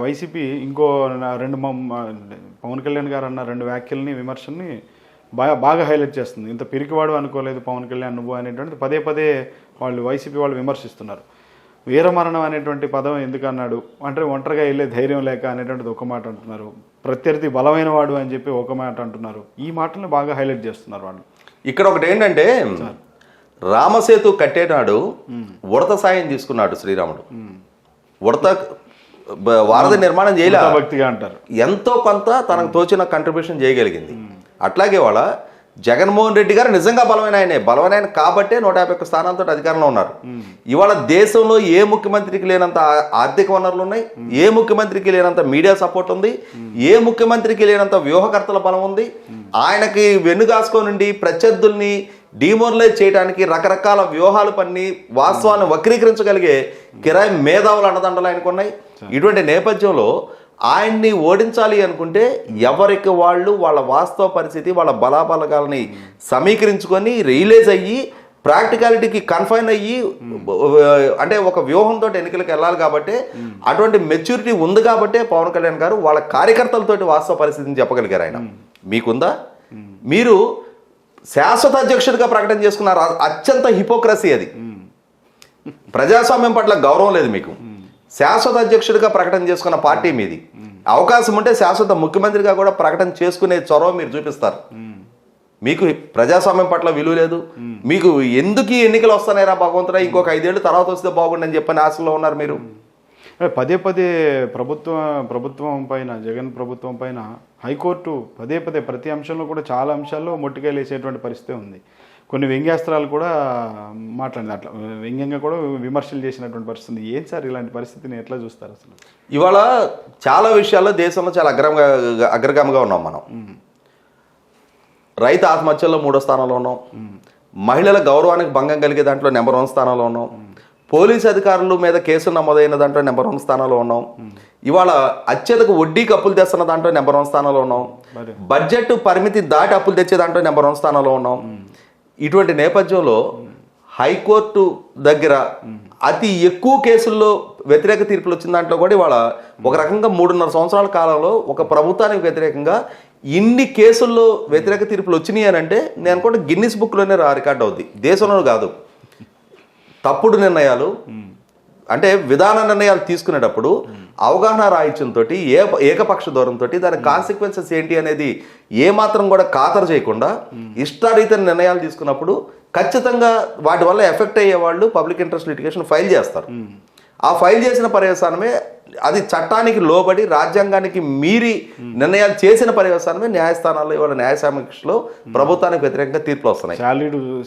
YCP ఇంకో పవన్ కళ్యాణ్ గారు అన్న రెండు వ్యాఖ్యల్ని విమర్శల్ని బాగా హైలైట్ చేస్తుంది. ఇంత పిరికివాడు అనుకోలేదు పవన్ కళ్యాణ్ నువ్వు అనేటువంటిది పదే పదే వాళ్ళు వైసీపీ వాళ్ళు విమర్శిస్తున్నారు. వీరమరణం అనేటువంటి పదం ఎందుకు అన్నాడు అంటే ఒంటరిగా వెళ్ళే ధైర్యం లేక అనేటువంటిది ఒక మాట అంటున్నారు. ప్రత్యర్థి బలమైన వాడు అని చెప్పి ఒక మాట అంటున్నారు. ఈ మాటలను బాగా హైలైట్ చేస్తున్నారు వాళ్ళు. ఇక్కడ ఒకటి ఏంటంటే రామసేతు కట్టేనాడు ఉడత సాయం తీసుకున్నాడు శ్రీరాముడు. ఉడత వారధి నిర్మాణం చేయలే, భక్తిగా అంటారు. ఎంతో కొంత తనకు తోచిన కంట్రిబ్యూషన్ చేయగలిగింది. అట్లాగే వాళ్ళ జగన్మోహన్ రెడ్డి గారు నిజంగా బలమైన కాబట్టే 151 స్థానాలతో అధికారంలో ఉన్నారు. ఇవాళ దేశంలో ఏ ముఖ్యమంత్రికి లేనంత ఆర్థిక వనరులు ఉన్నాయి, ఏ ముఖ్యమంత్రికి లేనంత మీడియా సపోర్ట్ ఉంది, ఏ ముఖ్యమంత్రికి లేనంత వ్యూహకర్తల బలం ఉంది. ఆయనకి వెన్నుగాసుకోనుండి ప్రత్యర్థుల్ని డిమోరలైజ్ చేయడానికి రకరకాల వ్యూహాలు పన్ని వాస్తవాన్ని వక్రీకరించగలిగే కిరాయి మేధావులు అండదండలు ఆయనకు ఉన్నాయి. ఇటువంటి నేపథ్యంలో ఆయన్ని ఓడించాలి అనుకుంటే ఎవరికి వాళ్ళు వాళ్ళ వాస్తవ పరిస్థితి వాళ్ళ బలాబలగాలని సమీకరించుకొని రియలైజ్ అయ్యి ప్రాక్టికాలిటీకి కన్ఫైన్ అయ్యి అంటే ఒక వ్యూహంతో ఎన్నికలకు వెళ్ళాలి. కాబట్టి అటువంటి మెచ్యూరిటీ ఉంది కాబట్టే పవన్ కళ్యాణ్ గారు వాళ్ళ కార్యకర్తలతోటి వాస్తవ పరిస్థితిని చెప్పగలిగారు. ఆయన మీకుందా? మీరు శాశ్వత అధ్యక్షుడిగా ప్రకటన చేసుకున్నారు. అత్యంత హిపోక్రసీ అది. ప్రజాస్వామ్యం పట్ల గౌరవం లేదు మీకు. శాశ్వత అధ్యక్షుడిగా ప్రకటన చేసుకున్న పార్టీ మీది. అవకాశం ఉంటే శాశ్వత ముఖ్యమంత్రిగా కూడా ప్రకటన చేసుకునే చొరవ మీరు చూపిస్తారు. మీకు ప్రజాస్వామ్యం పట్ల విలువ లేదు. మీకు ఎందుకు ఈ ఎన్నికలు వస్తున్నాయిరా భగవంతుడా, ఇంకొక 5 ఏళ్ళు తర్వాత వస్తే బాగుండని చెప్పని ఆశలో ఉన్నారు మీరు. పదే పదే ప్రభుత్వం పైన జగన్ ప్రభుత్వం పైన హైకోర్టు పదే పదే ప్రతి అంశంలో కూడా చాలా అంశాల్లో మొట్టికాయలు వేసేటువంటి పరిస్థితి ఉంది. కొన్ని వ్యంగ్యాస్త్రాలు కూడా మాట్లాడింది, అట్లా వ్యంగ్యంగా కూడా విమర్శలు చేసినటువంటి పరిస్థితి. ఏం సార్ ఇలాంటి పరిస్థితిని ఎట్లా చూస్తారు అసలు? ఇవాళ చాలా విషయాల్లో దేశంలో చాలా అగ్రగామిగా ఉన్నాం మనం. రైతు ఆత్మహత్యల్లో 3వ స్థానంలో ఉన్నాం. మహిళల గౌరవానికి భంగం కలిగే దాంట్లో నెంబర్ 1 స్థానంలో ఉన్నాం. పోలీసు అధికారుల మీద కేసులు నమోదైన దాంట్లో నెంబర్ 1 స్థానంలో ఉన్నాం. ఇవాళ అత్యధిక వడ్డీకి అప్పులు తెస్తున్న దాంట్లో నెంబర్ 1 స్థానంలో ఉన్నాం. బడ్జెట్ పరిమితి దాటి అప్పులు తెచ్చే దాంట్లో నెంబర్ 1 స్థానంలో ఉన్నాం. ఇటువంటి నేపథ్యంలో హైకోర్టు దగ్గర అతి ఎక్కువ కేసుల్లో వ్యతిరేక తీర్పులు వచ్చిన దాంట్లో కూడా ఇవాళ ఒక రకంగా 3.5 సంవత్సరాల కాలంలో ఒక ప్రభుత్వానికి వ్యతిరేకంగా ఇన్ని కేసుల్లో వ్యతిరేక తీర్పులు వచ్చినాయి అని అంటే నేను అనుకుంటే గిన్నిస్ బుక్లోనే రికార్డ్ అవుద్ది, దేశంలో కాదు. తప్పుడు నిర్ణయాలు అంటే విధాన నిర్ణయాలు తీసుకునేటప్పుడు అవగాహన రాహిత్యంతో ఏకపక్ష దూరంతో దాని కాన్సిక్వెన్సెస్ ఏంటి అనేది ఏమాత్రం కూడా ఖాతరు చేయకుండా ఇష్టారీత నిర్ణయాలు తీసుకున్నప్పుడు ఖచ్చితంగా వాటి వల్ల ఎఫెక్ట్ అయ్యే వాళ్ళు పబ్లిక్ ఇంట్రెస్ట్ లిటిగేషన్ ఫైల్ చేస్తారు. ఆ ఫైల్ చేసిన పర్యవసానమే అది చట్టానికి లోబడి రాజ్యాంగానికి మీరి నిర్ణయాలు చేసిన పర్యవసానమే న్యాయస్థానాల్లో ఇవాళ న్యాయ సమీక్షలో ప్రభుత్వానికి వ్యతిరేకంగా తీర్పులు వస్తున్నాయి.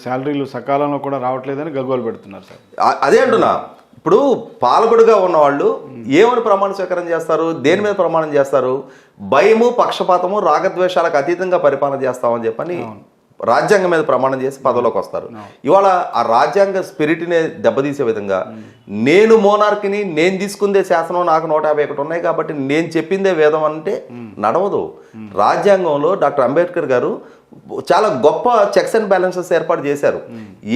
శాలరీలు సకాలంలో కూడా రావట్లేదని గగ్గోలు పెడుతున్నారు సార్. అదే అంటున్నా. ఇప్పుడు పాలకుడుగా ఉన్నవాళ్ళు ఏమని ప్రమాణ స్వీకారం చేస్తారు, దేని మీద ప్రమాణం చేస్తారు? భయము, పక్షపాతము, రాగద్వేషాలకు అతీతంగా పరిపాలన చేస్తామని చెప్పని రాజ్యాంగం మీద ప్రమాణం చేసి పదవిలోకి వస్తారు. ఇవాళ ఆ రాజ్యాంగ స్పిరిట్ని దెబ్బతీసే విధంగా నేను మోనార్కిని, నేను తీసుకుందే శాసనం, నాకు 151 ఉన్నాయి కాబట్టి నేను చెప్పిందే వేదం అంటే నడవదు. రాజ్యాంగంలో డాక్టర్ అంబేద్కర్ గారు చాలా గొప్ప చెక్స్ అండ్ బ్యాలెన్సెస్ ఏర్పాటు చేశారు.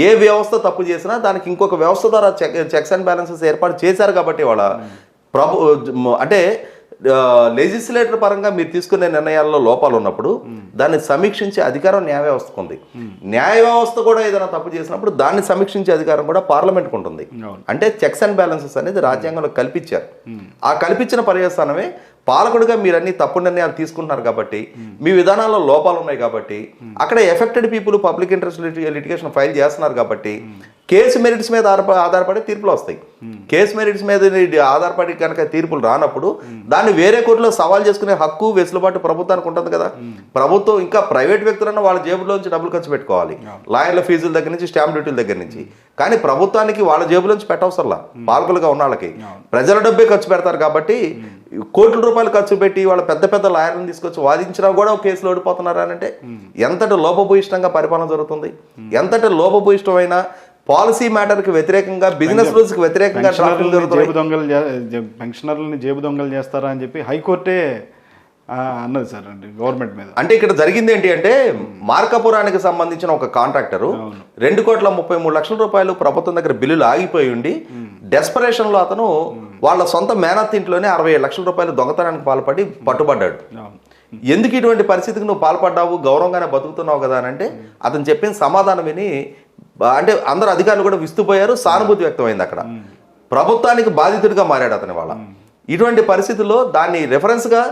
ఏ వ్యవస్థ తప్పు చేసినా దానికి ఇంకొక వ్యవస్థ ద్వారా చెక్స్ అండ్ బ్యాలెన్సెస్ ఏర్పాటు చేశారు. కాబట్టి వాళ్ళ అంటే లెజిస్లేటర్ పరంగా మీరు తీసుకునే నిర్ణయాల్లో లోపాలు ఉన్నప్పుడు దాన్ని సమీక్షించే అధికారం న్యాయ వ్యవస్థకు ఉంది. న్యాయ వ్యవస్థ కూడా ఏదైనా తప్పు చేసినప్పుడు దాన్ని సమీక్షించే అధికారం కూడా పార్లమెంట్కి ఉంటుంది. అంటే చెక్స్ అండ్ బ్యాలెన్సెస్ అనేది రాజ్యాంగంలో కల్పించారు. ఆ కల్పించిన పర్యవసానమే పాలకుడిగా మీరు అన్ని తప్పుడు నిర్ణయాలు తీసుకుంటున్నారు కాబట్టి మీ విధానాల్లో లోపాలు ఉన్నాయి కాబట్టి అక్కడ affected people public interest litigation file చేస్తున్నారు కాబట్టి కేసు మెరిట్స్ మీద ఆధారపడి తీర్పులు వస్తాయి. కేసు మెరిట్స్ మీద ఆధారపడి కనుక తీర్పులు రానప్పుడు దాన్ని వేరే కోర్టులో సవాల్ చేసుకునే హక్కు, వెసులుబాటు ప్రభుత్వానికి ఉంటుంది కదా. ప్రభుత్వం ఇంకా ప్రైవేట్ వ్యక్తులన్నా వాళ్ళ జేబులోంచి డబ్బులు ఖర్చు పెట్టుకోవాలి, లాయర్ల ఫీజుల దగ్గర నుంచి స్టాంప్ డ్యూటీల దగ్గర నుంచి. కానీ ప్రభుత్వానికి వాళ్ళ జేబులోంచి పెట్టవసరలా. పాలకులుగా ఉన్న వాళ్ళకి ప్రజల డబ్బే ఖర్చు పెడతారు కాబట్టి కోట్ల రూపాయలు ఖర్చు పెట్టి వాళ్ళ పెద్ద పెద్ద లాయర్లను తీసుకొచ్చి వాదించినా కూడా కేసులు ఓడిపోతున్నారు అని అంటే ఎంతటి లోపభూయిష్టంగా పరిపాలన జరుగుతుంది. ఎంతటి లోపభూయిష్టమైన పాలసీ మ్యాటర్కి వ్యతిరేకంగా, బిజినెస్ రూల్స్కి వ్యతిరేకంగా పెన్షనర్లని జేబు దొంగలు చేస్తారా అని చెప్పి హైకోర్టే అన్నది సార్ అండి గవర్నమెంట్ మీద. అంటే ఇక్కడ జరిగింది ఏంటి అంటే మార్కాపురానికి సంబంధించిన ఒక కాంట్రాక్టరు 2,33,00,000 ప్రభుత్వం దగ్గర బిల్లులు ఆగిపోయి ఉండి డెస్పరేషన్ లో అతను వాళ్ళ సొంత మేనత్ ఇంట్లోనే 67 లక్షల రూపాయలు దొంగతనానికి పాల్పడి పట్టుబడ్డాడు. ఎందుకు ఇటువంటి పరిస్థితికి నువ్వు పాల్పడ్డావు, గౌరవంగానే బతుకుతున్నావు కదా అని అంటే అతను చెప్పిన సమాధానం విని అంటే అందరు అధికారులు కూడా విస్తుపోయారు, సానుభూతి వ్యక్తమైంది. అక్కడ ప్రభుత్వానికి బాధితుడిగా మారాడు అతని వాళ్ళ. ఇటువంటి పరిస్థితుల్లో దాన్ని రెఫరెన్స్గా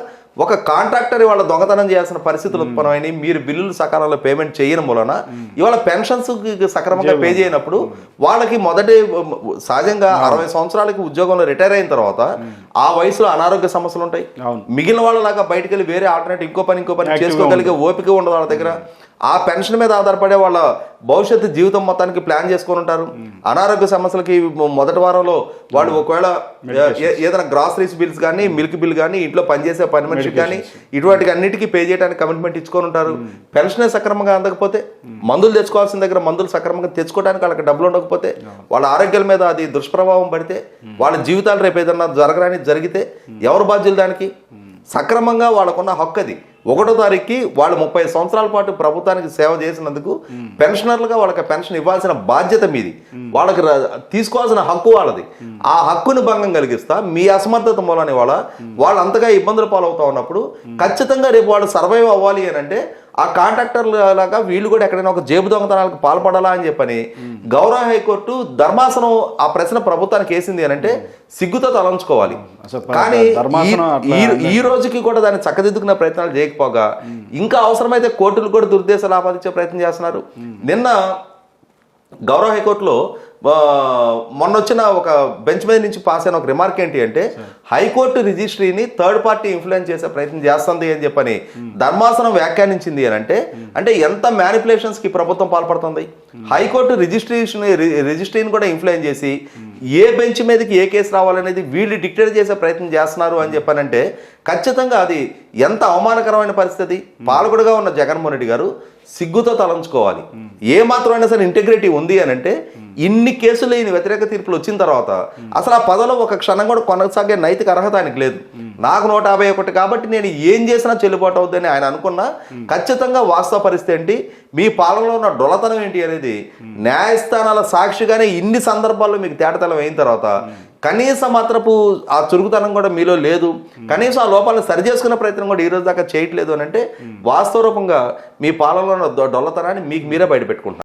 ఒక కాంట్రాక్టర్ వాళ్ళ దొంగతనం చేయాల్సిన పరిస్థితులు ఉత్పన్నమైనవి. మీరు బిల్లులు సకాలంలో పేమెంట్ చేయడం వలన ఇవాళ పెన్షన్స్ సక్రమంగా పే చేయనప్పుడు వాళ్ళకి మొదటి సహజంగా 60 సంవత్సరాలకి ఉద్యోగంలో రిటైర్ అయిన తర్వాత ఆ వయసులో అనారోగ్య సమస్యలు ఉంటాయి. మిగిలిన వాళ్ళలాగా బయటకు వెళ్ళి వేరే ఆల్టర్నేట్ ఇంకో పని చేసుకోగలిగే ఓపిక ఉండదు వాళ్ళ దగ్గర. ఆ పెన్షన్ మీద ఆధారపడే వాళ్ళ భవిష్యత్తు జీవితం మొత్తానికి ప్లాన్ చేసుకొని ఉంటారు. అనారోగ్య సమస్యలకి మొదటి వారంలో వాళ్ళు ఒకవేళ ఏదైనా గ్రాసరీస్ బిల్స్ కానీ మిల్క్ బిల్ కానీ ఇంట్లో పనిచేసే పని మనిషికి కానీ ఇటువంటి అన్నిటికీ పే చేయడానికి కమిట్మెంట్ ఇచ్చుకొని ఉంటారు. పెన్షనే సక్రమంగా అందకపోతే, మందులు తెచ్చుకోవాల్సిన దగ్గర మందులు సక్రమంగా తెచ్చుకోవడానికి వాళ్ళకి డబ్బులు ఉండకపోతే, వాళ్ళ ఆరోగ్యాల మీద అది దుష్ప్రభావం పడితే, వాళ్ళ జీవితాలు రేపు ఏదన్నా జరగడానికి జరిగితే ఎవరు బాధ్యులు దానికి? సక్రమంగా వాళ్ళకున్న హక్కు అది. 1వ తారీఖుకి వాళ్ళు 30 సంవత్సరాల పాటు ప్రభుత్వానికి సేవ చేసినందుకు పెన్షనర్లుగా వాళ్ళకి పెన్షన్ ఇవ్వాల్సిన బాధ్యత మీది, వాళ్ళకి తీసుకోవాల్సిన హక్కు వాళ్ళది. ఆ హక్కుని భంగం కలిగిస్తా మీ అసమర్థత మూలాన్ని వాళ్ళు అంతగా ఇబ్బందులు పాలవుతా ఉన్నప్పుడు ఖచ్చితంగా రేపు వాళ్ళు సర్వైవ్ అవ్వాలి అని అంటే ఆ కాంట్రాక్టర్ల లాగా వీళ్ళు కూడా ఎక్కడైనా ఒక జేబు దొంగతనాలకు పాల్పడాలా అని చెప్పని గౌరవ హైకోర్టు ధర్మాసనం ఆ ప్రశ్న ప్రభుత్వానికి వేసింది అని అంటే సిగ్గుతో తలంచుకోవాలి. కానీ ఈ రోజుకి కూడా దాన్ని చక్కదిద్దుకునే ప్రయత్నాలు చేయకపోగా ఇంకా అవసరమైతే కోర్టులు కూడా దుర్దేశాలు ఆపాదించే ప్రయత్నం చేస్తున్నారు. నిన్న గౌరవ హైకోర్టులో మొన్న వచ్చిన ఒక బెంచ్ మీద నుంచి పాస్ అయిన ఒక రిమార్క్ ఏంటి అంటే హైకోర్టు రిజిస్ట్రీని థర్డ్ పార్టీ ఇన్ఫ్లుయెన్స్ చేసే ప్రయత్నం చేస్తుంది అని చెప్పని ధర్మాసనం వ్యాఖ్యానించింది అని అంటే ఎంత మ్యానిపులేషన్స్కి ప్రభుత్వం పాల్పడుతుంది. హైకోర్టు రిజిస్ట్రీని కూడా ఇన్ఫ్లుయెన్స్ చేసి ఏ బెంచ్ మీదకి ఏ కేసు రావాలనేది వీళ్ళు డిక్టేట్ చేసే ప్రయత్నం చేస్తున్నారు అని చెప్పానంటే ఖచ్చితంగా అది ఎంత అవమానకరమైన పరిస్థితి. పాలకుడుగా ఉన్న జగన్మోహన్ రెడ్డి గారు సిగ్గుతో తలంచుకోవాలి. ఏ మాత్రమైనా సరే ఇంటెగ్రిటీ ఉంది అని అంటే ఇన్ని కేసులు ఈయన వ్యతిరేక తీర్పులు వచ్చిన తర్వాత అసలు ఆ పదవిలో ఒక క్షణం కూడా కొనసాగే నైతిక అర్హత ఆయనకు లేదు. నాకు 151 కాబట్టి నేను ఏం చేసినా చెల్లుబాటు అవుతుందని ఆయన అనుకున్నా ఖచ్చితంగా వాస్తవ పరిస్థితి ఏంటి, మీ పాలనలో ఉన్న డొలతనం ఏంటి అనేది న్యాయస్థానాల సాక్షిగానే ఇన్ని సందర్భాల్లో మీకు తేటతలం అయిన తర్వాత కనీసం మాత్రపు ఆ చురుకుతనం కూడా మీలో లేదు, కనీసం ఆ లోపాలను సరిచేసుకునే ప్రయత్నం కూడా ఈ రోజు దాకా చేయట్లేదు అని అంటే వాస్తవ రూపంగా మీ పాలనలో ఉన్న డొల్లతనాన్ని మీకు మీరే బయట పెట్టుకుంటున్నారు.